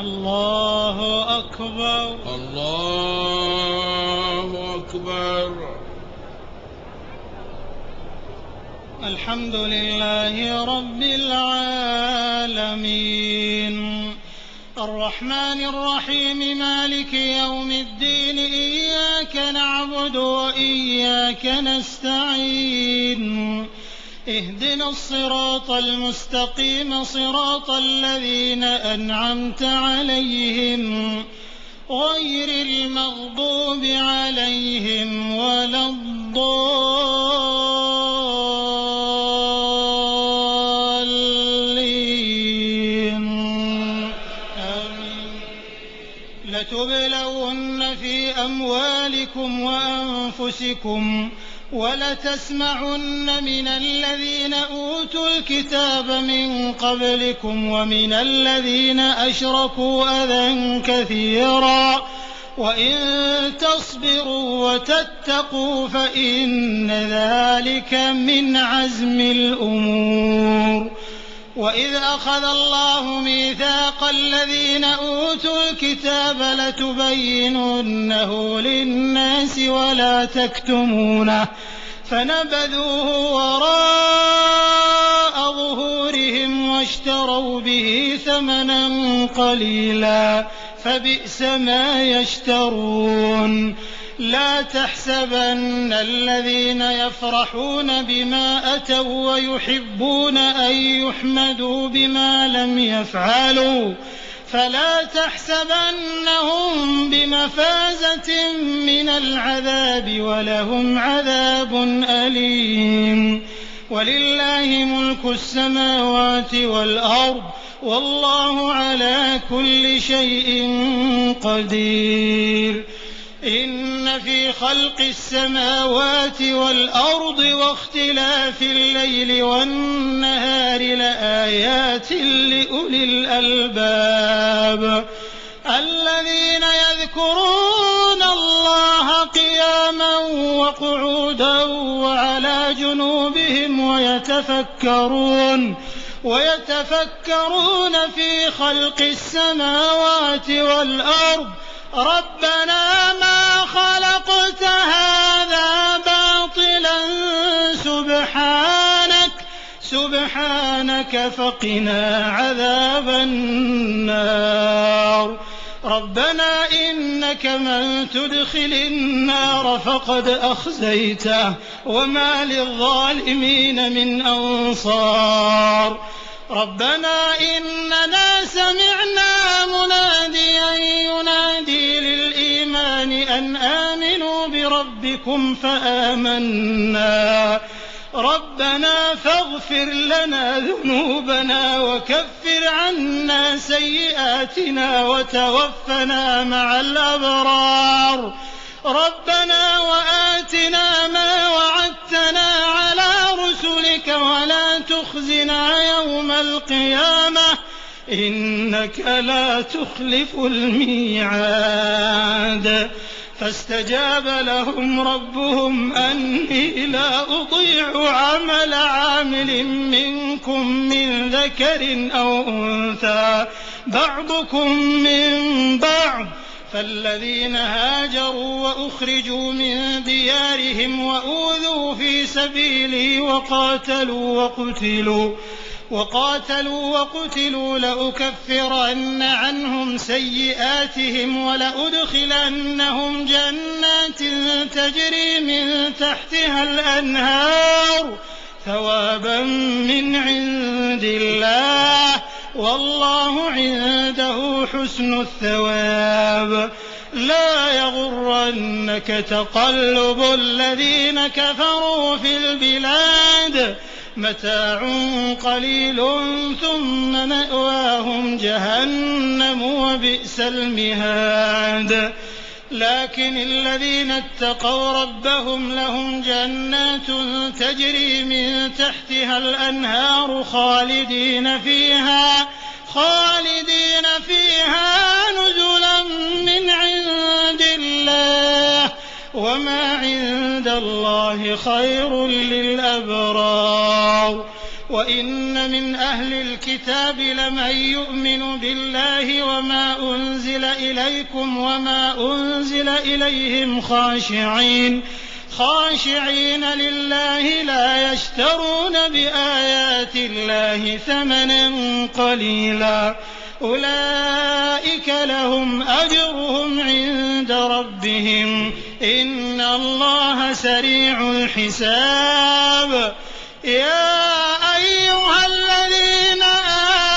الله أكبر. الله أكبر. الحمد لله رب العالمين الرحمن الرحيم مالك يوم الدين إياك نعبد وإياك نستعين اهدنا الصراط المستقيم صراط الذين أنعمت عليهم غير المغضوب عليهم ولا الضالين آمين. لتبلون في أموالكم وأنفسكم ولتسمعن من الذين أوتوا الكتاب من قبلكم ومن الذين أشركوا أذى كثيرا وإن تصبروا وتتقوا فإن ذلك من عزم الأمور. وإذ أخذ الله ميثاق الذين أوتوا الكتاب لتبيننه للناس ولا تكتمونه فنبذوه وراء ظهورهم واشتروا به ثمنا قليلا فبئس ما يشترون. لا تحسبن الذين يفرحون بما أتوا ويحبون أن يحمدوا بما لم يفعلوا فلا تحسبنهم بمفازة من العذاب ولهم عذاب أليم. ولله ملك السماوات والأرض والله على كل شيء قدير. إن في خلق السماوات والأرض واختلاف الليل والنهار لآيات لأولي الألباب الذين يذكرون الله قياما وقعودا وعلى جنوبهم ويتفكرون في خلق السماوات والأرض ربنا ما خلقت هذا باطلا سبحانك فقنا عذاب النار. ربنا إنك من تدخل النار فقد أخزيته وما للظالمين من أنصار. ربنا إننا سمعنا مناديا ينادي للإيمان أن آمنوا بربكم فآمنا ربنا فاغفر لنا ذنوبنا وكفر عنا سيئاتنا وتوفنا مع الأبرار. ربنا وآتنا ما وعدتنا على رسلك ولا تخزنا يوم القيامة إنك لا تخلف الميعاد. فاستجاب لهم ربهم أني لا أضيع عمل عامل منكم من ذكر أو أنثى بعضكم من بعض فالذين هاجروا وأخرجوا من ديارهم وأوذوا في سبيلي وقاتلوا وقتلوا لأكفرن عنهم سيئاتهم ولأدخلنهم جنات تجري من تحتها الأنهار ثوابا من عند الله والله عنده حسن الثواب. لا يغرنك تقلب الذين كفروا في البلاد متاع قليل ثم مأواهم جهنم وبئس المهاد. لكن الذين اتقوا ربهم لهم جنات تجري من تحتها الأنهار خالدين فيها نزلا من عند الله وما عند الله خير للأبرار. وإن من أهل الكتاب لمن يؤمن بالله وما أنزل إليكم وما أنزل إليهم خاشعين لله لا يشترون بآيات الله ثمنا قليلا أولئك لهم أجرهم عند ربهم إن الله سريع الحساب يا أيها الذين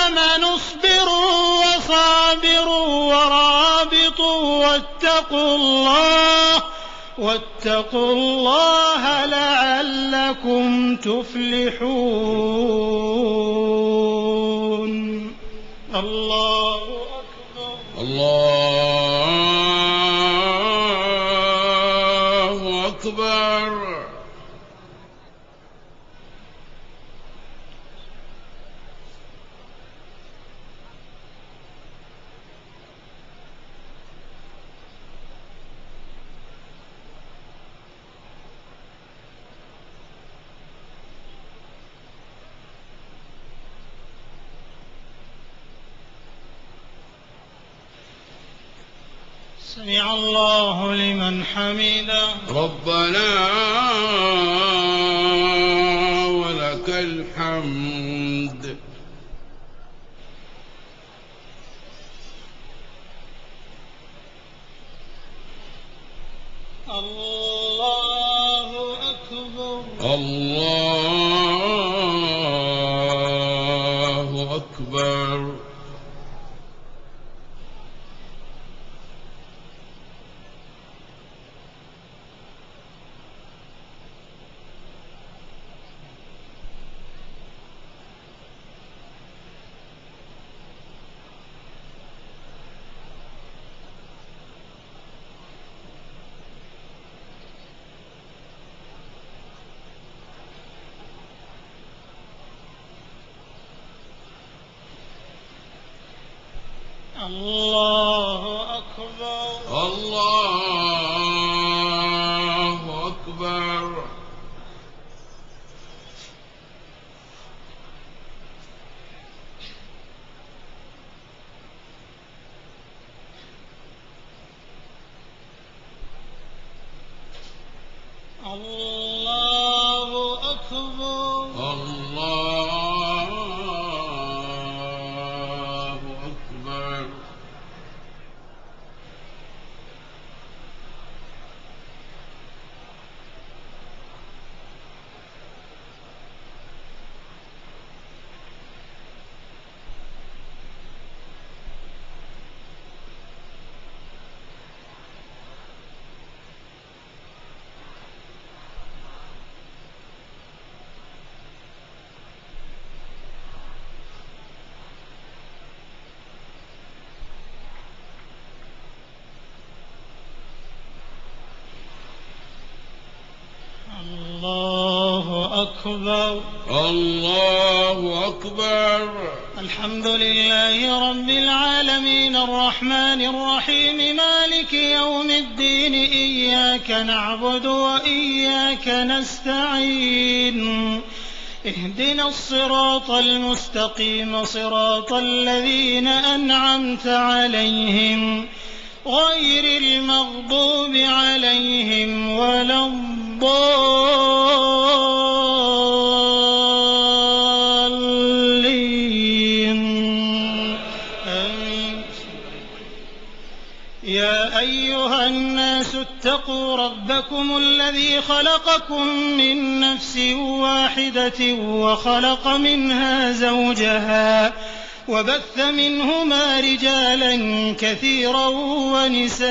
آمنوا اصبروا وصابروا ورابطوا واتقوا الله لعلكم تفلحون الله أكبر الله أكبر سمع الله لمن حمده ربنا ولك الحمد الله أكبر الله أكبر الله أكبر الله أكبر الله أكبر الله أكبر الله أكبر الله أكبر الحمد لله رب العالمين الرحمن الرحيم مالك يوم الدين إياك نعبد وإياك نستعين اهدنا الصراط المستقيم صراط الذين أنعمت عليهم غير المغضوب عليهم ولا الضالين يا أيها الناس اتقوا ربكم الذي خلقكم من نفس واحدة وخلق منها زوجها وبث منهما رجالا كثيرا ونساء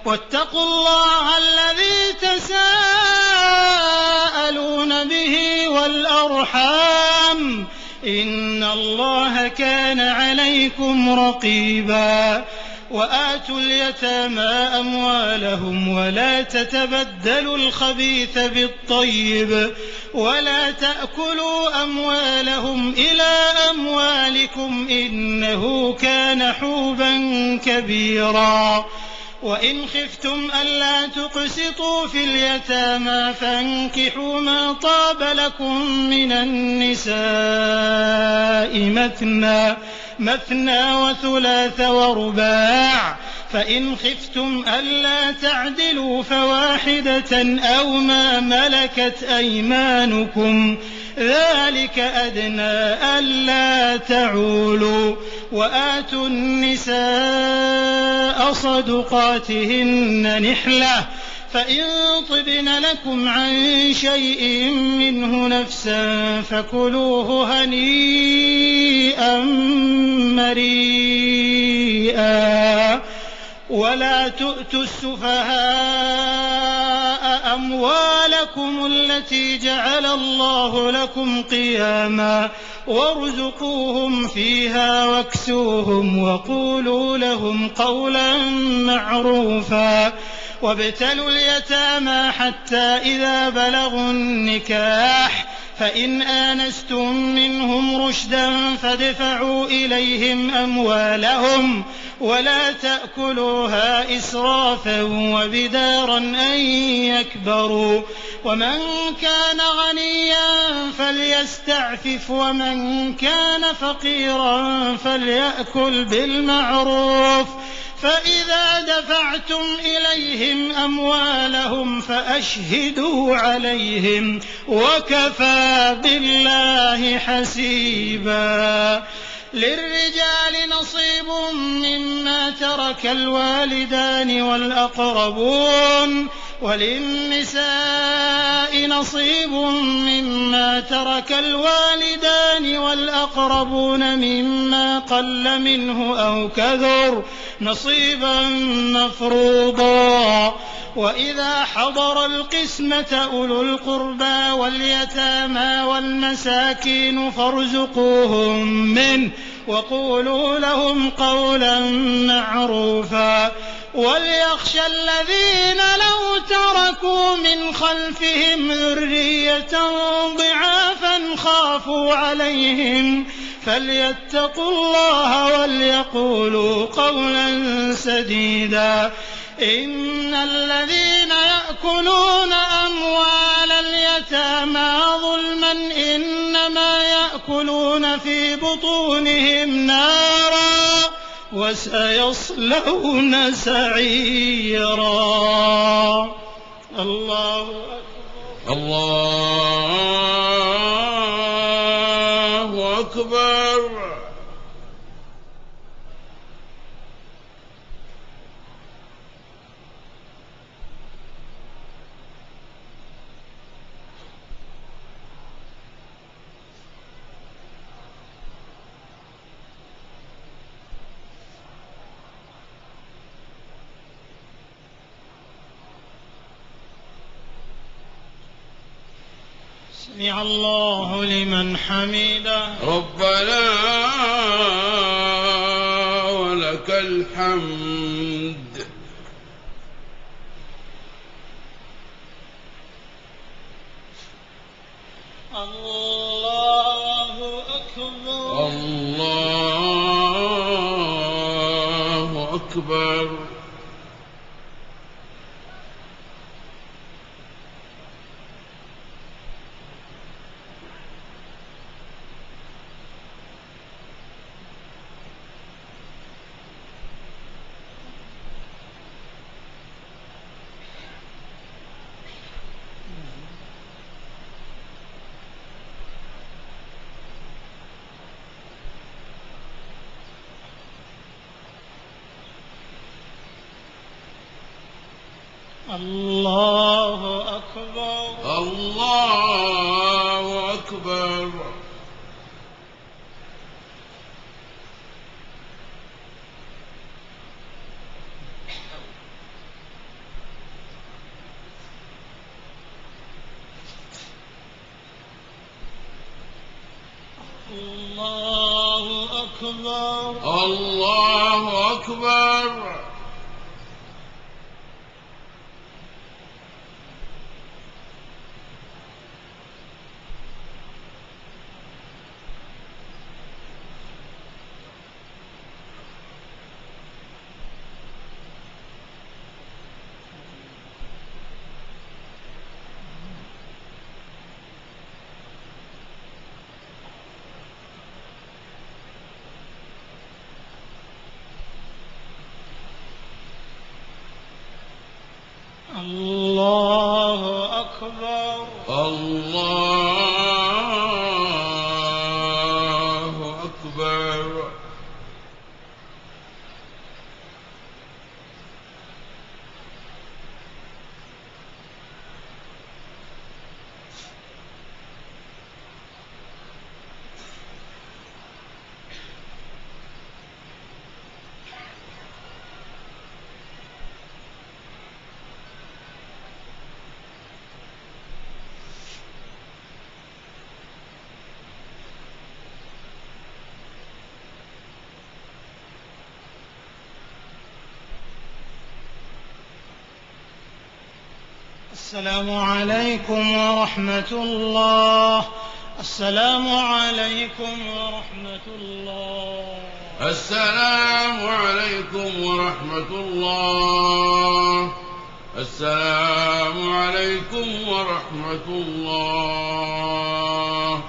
واتقوا الله الذي تساءلون به والأرحام إن الله كان عليكم رقيبا وآتوا اليتامى أموالهم ولا تتبدلوا الخبيث بالطيب ولا تأكلوا أموالهم إلى أموالكم إنه كان حوبا كبيرا وإن خفتم ألا تقسطوا في اليتامى فانكحوا ما طاب لكم من النساء مثنى وثلاث ورباع، فإن خفتم ألا تعدلوا فواحدة أو ما ملكت أيمانكم ذلك أدنى ألا تعولوا. وآتوا النساء صدقاتهن نحلة، فإن طبن لكم عن شيء منه نفسا فكلوه هنيئا مريئا. ولا تؤتوا السفهاء أموالكم التي جعل الله لكم قياما وارزقوهم فيها واكسوهم وقولوا لهم قولا معروفا. وابتلوا اليتامى حتى إذا بلغوا النكاح فإن آنستم منهم رشدا فادفعوا إليهم أموالهم ولا تأكلوها إسرافا وبدارا أن يكبروا. ومن كان غنيا فليستعفف ومن كان فقيرا فليأكل بالمعروف. فإذا دفعتم إليهم أموالهم فأشهدوا عليهم وكفى بالله حسيبا. للرجال نصيب مما ترك الوالدان والأقربون وللنساء نصيب مما ترك الوالدان والأقربون مما قل منه أو كثر نصيبا مفروضا. وإذا حضر القسمة أولو القربى واليتامى والمساكين فارزقوهم منه وقولوا لهم قولا معروفا. وليخشى الذين لو تركوا من خلفهم ذرية ضعافا خافوا عليهم فليتقوا الله وليقولوا قولا سديدا. إن الذين يأكلون أموال اليتامى ظلما إنما يأكلون في بطونهم نارا وسيصلون سعيرا. الله أكبر. الله أكبر. سمع الله لمن حمده. ربنا ولك الحمد. الله أكبر. الله أكبر. الله أكبر. الله أكبر. الله أكبر. الله أكبر. أكبر. السلام عليكم ورحمة الله. السلام عليكم ورحمة الله. السلام عليكم ورحمة الله. السلام عليكم ورحمة الله.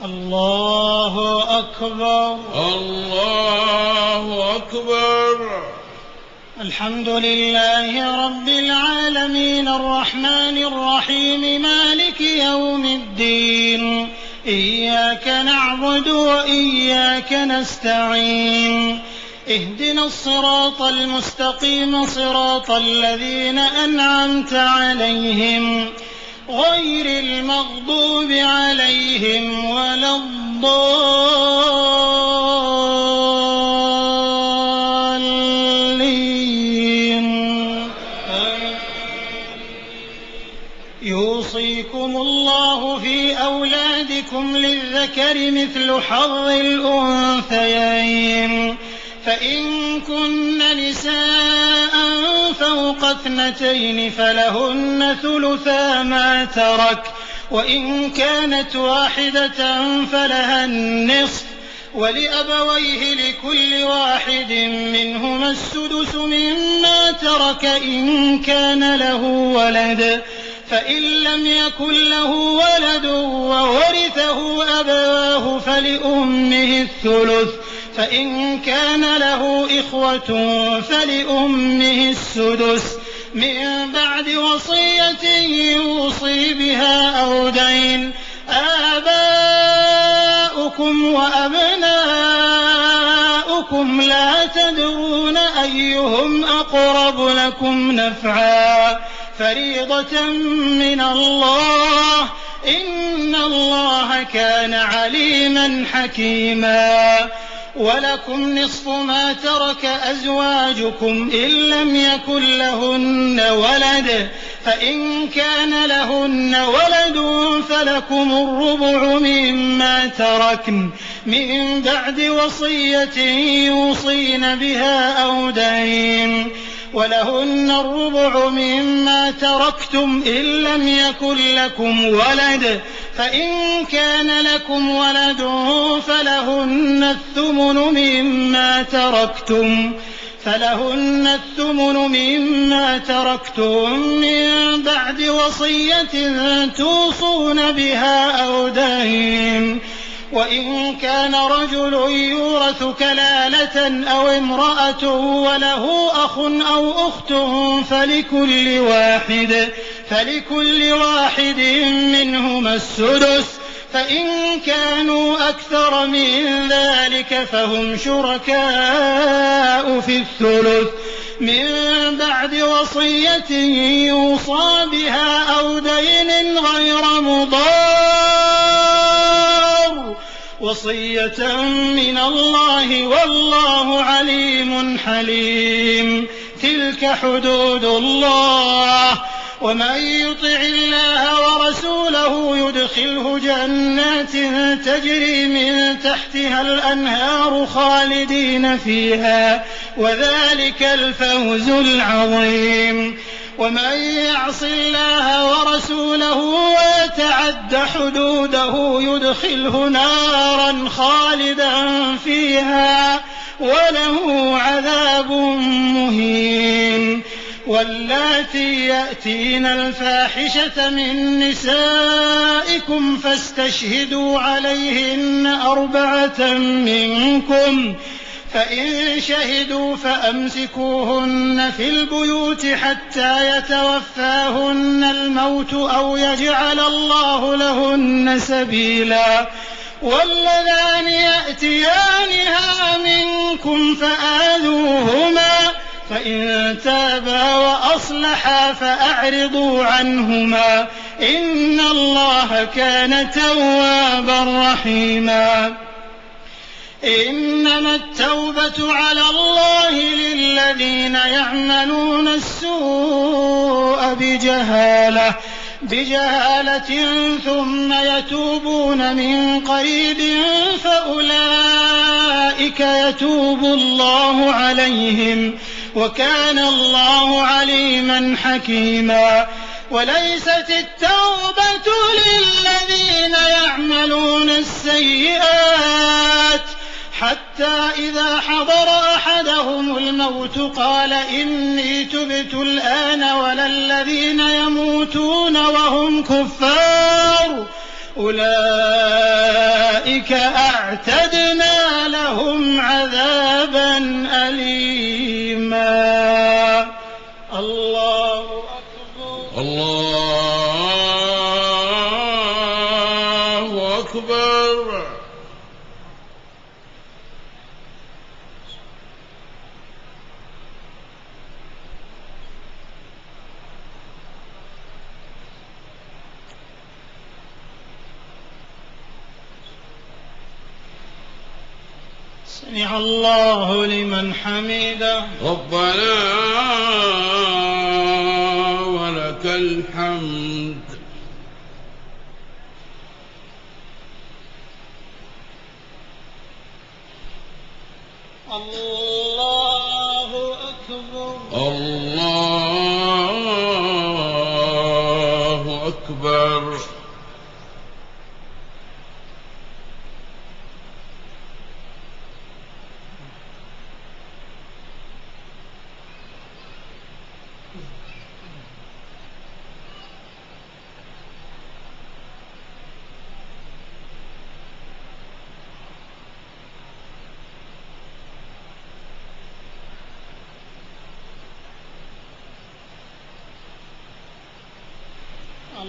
الله أكبر. الله أكبر. الحمد لله رب العالمين الرحمن الرحيم مالك يوم الدين. إياك نعبد وإياك نستعين. اهدنا الصراط المستقيم صراط الذين أنعمت عليهم غير المغضوب عليهم ولا الضالين. يوصيكم الله في أولادكم للذكر مثل حظ الأنثيين. فإن كن نساء فوق 2 فلهن ثلثا ما ترك، وإن كانت واحدة فلها النصف، ولأبويه لكل واحد منهما السدس مما ترك إن كان له ولد، فإن لم يكن له ولد وورثه أبواه فلأمه الثلث، فإن كان له إخوة فلأمه السدس من بعد وصية يوصي بها أو دين. آباؤكم وأبناؤكم لا تدرون أيهم أقرب لكم نفعا، فريضة من الله، إن الله كان عليما حكيما. ولكم نصف ما ترك أزواجكم إن لم يكن لهن ولد، فإن كان لهن ولد فلكم الربع مما تركن من بعد وصية يوصين بها أو دين، ولهن الربع مما تركتم إن لم يكن لكم ولد، فإن كان لكم ولد فلهن الثمن مما تركتم من بعد وصية توصون بها أو دين. وإن كان رجل يورث كلالة أو امرأة وله أخ أو أخت فلكل واحد منهما السدس، فإن كانوا أكثر من ذلك فهم شركاء في الثلث من بعد وصية يوصى بها أو دين غير مضار، وصية من الله والله عليم حليم. تلك حدود الله، ومن يطع الله ورسوله يدخله جنات تجري من تحتها الأنهار خالدين فيها، وذلك الفوز العظيم. ومن يعص الله ورسوله ويتعد حدوده يدخله نارا خالدا فيها وله عذاب مهين. واللاتي يأتين الفاحشة من نسائكم فاستشهدوا عليهن 4 منكم، فإن شهدوا فأمسكوهن في البيوت حتى يتوفاهن الموت أو يجعل الله لهن سبيلا. واللذان يأتيانها منكم فآذوهما، فإن تابا وأصلحا فأعرضوا عنهما، إن الله كان توابا رحيما. إنما التوبة على الله للذين يعملون السوء بجهالة ثم يتوبون من قريب فأولئك يتوب الله عليهم، وكان الله عليما حكيما. وليست التوبة للذين يعملون السيئات حتى إذا حضر أحدهم الموت قال إني تبت الآن، ولا الذين يموتون وهم كفار أولئك أعتدنا لهم عذابا أليما. الله أكبر. الله أكبر. سمع الله لمن حمده. ربنا ولك الحمد. الله أكبر. الله أكبر.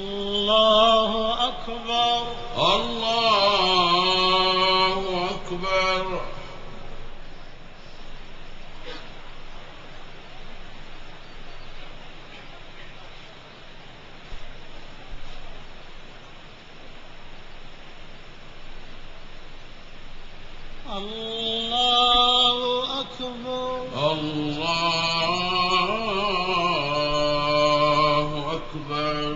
الله أكبر. الله أكبر. الله أكبر. الله أكبر.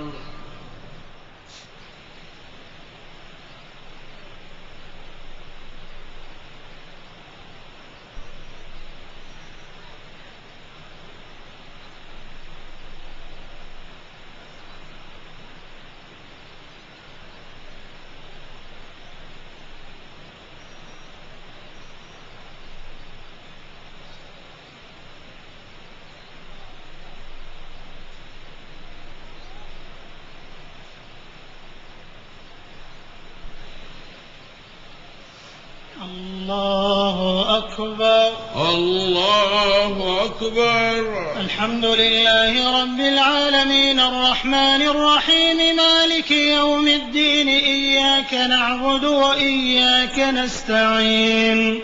الله أكبر. الله أكبر. الحمد لله رب العالمين الرحمن الرحيم مالك يوم الدين، إياك نعبد وإياك نستعين،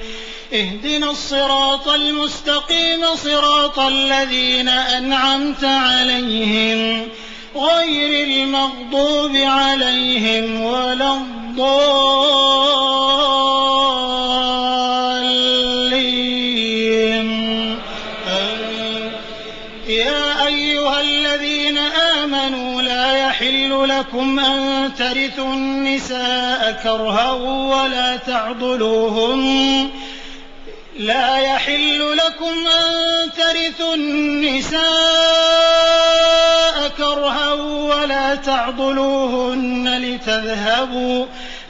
اهدنا الصراط المستقيم صراط الذين أنعمت عليهم غير المغضوب عليهم ولا الضالين. يا أيها الذين آمنوا لا يحل لكم أن ترثوا النساء كرها ولا تعضلوهن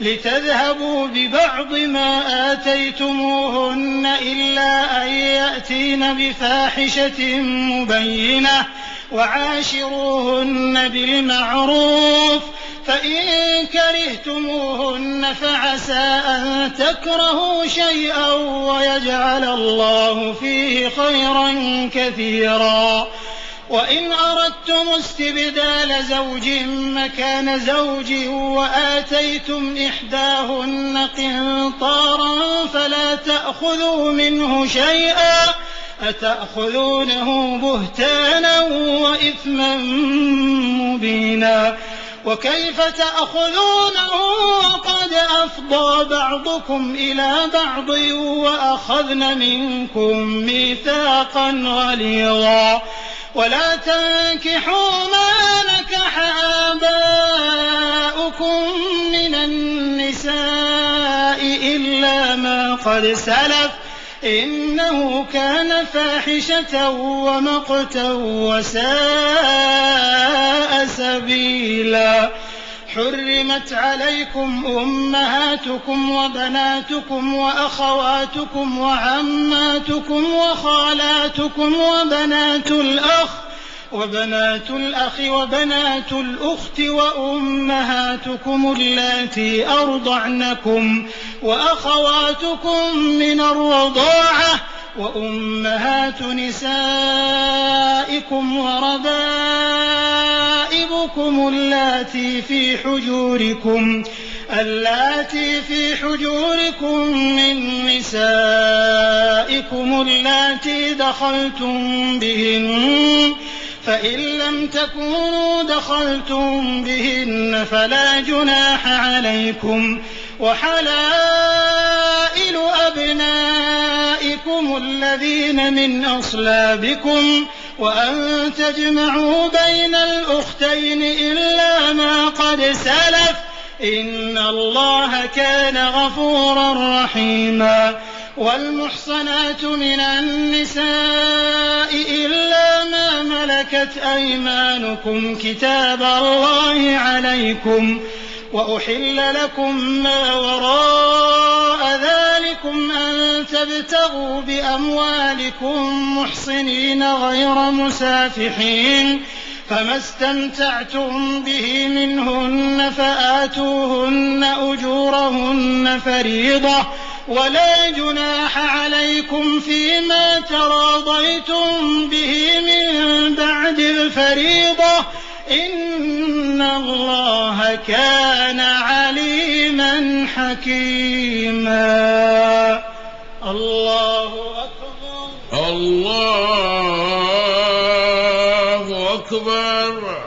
لتذهبوا ببعض ما آتيتموهن إلا أن يأتين بفاحشة مبينة وعاشروهن بالمعروف فإن كرهتموهن فعسى أن تكرهوا شيئا ويجعل الله فيه خيرا كثيرا. وإن أردتم استبدال زوج مكان زوج وآتيتم إحداهن قنطارا فلا تأخذوا منه شيئا أتأخذونه بهتانا وإثما مبينا. وكيف تأخذونه وقد أفضى بعضكم إلى بعض وأخذن منكم ميثاقا غليظا. ولا تنكحوا ما نكح آباؤكم من النساء إلا ما قد سلف إنه كان فاحشة ومقتا وساء سبيلا. حرمت عليكم أمهاتكم وبناتكم وأخواتكم وعماتكم وخالاتكم وبنات الأخ وبنات الأخت وأمهاتكم اللاتي أرضعنكم وأخواتكم من الرضاعة وأمهات نسائكم وربائبكم اللاتي في حجوركم من نسائكم اللاتي دخلتم بهن فإن لم تكونوا دخلتم بهن فلا جناح عليكم. وحلائل أبنائكم الذين من أصلابكم وأن تجمعوا بين الأختين إلا ما قد سلف إن الله كان غفورا رحيما. والمحصنات من النساء إلا ما ملكت أيمانكم كتاب الله عليكم. وأحل لكم ما وراء ذلكم أن تبتغوا بأموالكم محصنين غير مسافحين فما استمتعتم به منهن فآتوهن أجورهن فريضة ولا جناح عليكم فيما تراضيتم به من بعد الفريضة إن الله كان عليما حكيما. الله أكبر. الله أكبر.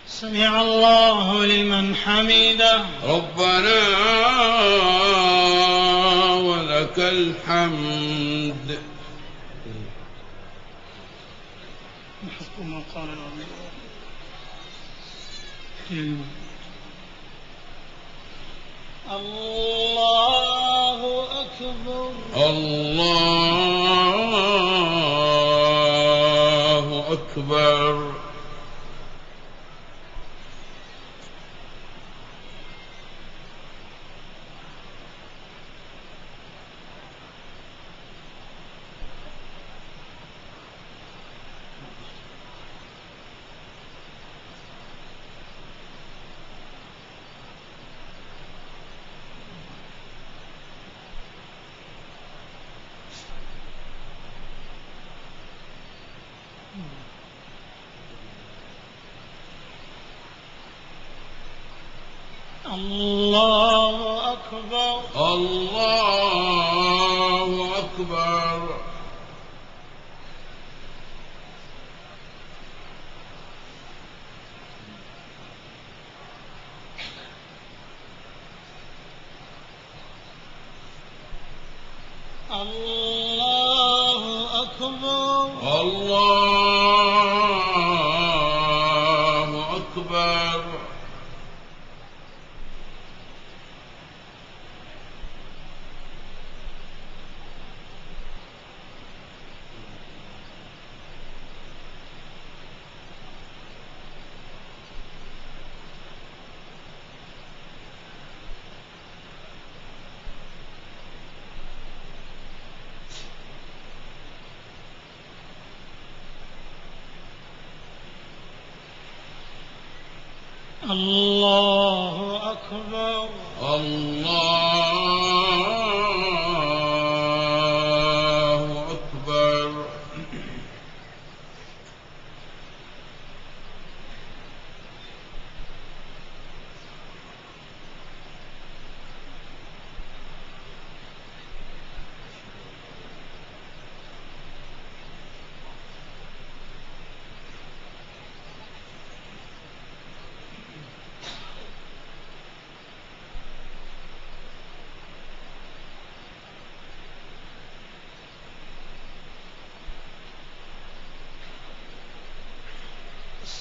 سمع الله لمن حمده. ربنا ولك الحمد. الله أكبر. الله أكبر. الله أكبر. الله أكبر. الله أكبر. الله أكبر. الله أكبر. الله أكبر.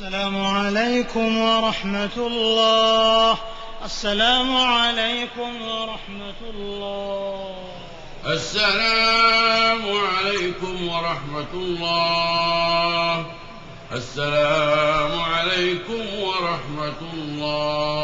السلام عليكم ورحمة الله. السلام عليكم ورحمة الله. السلام عليكم ورحمة الله. السلام عليكم ورحمة الله.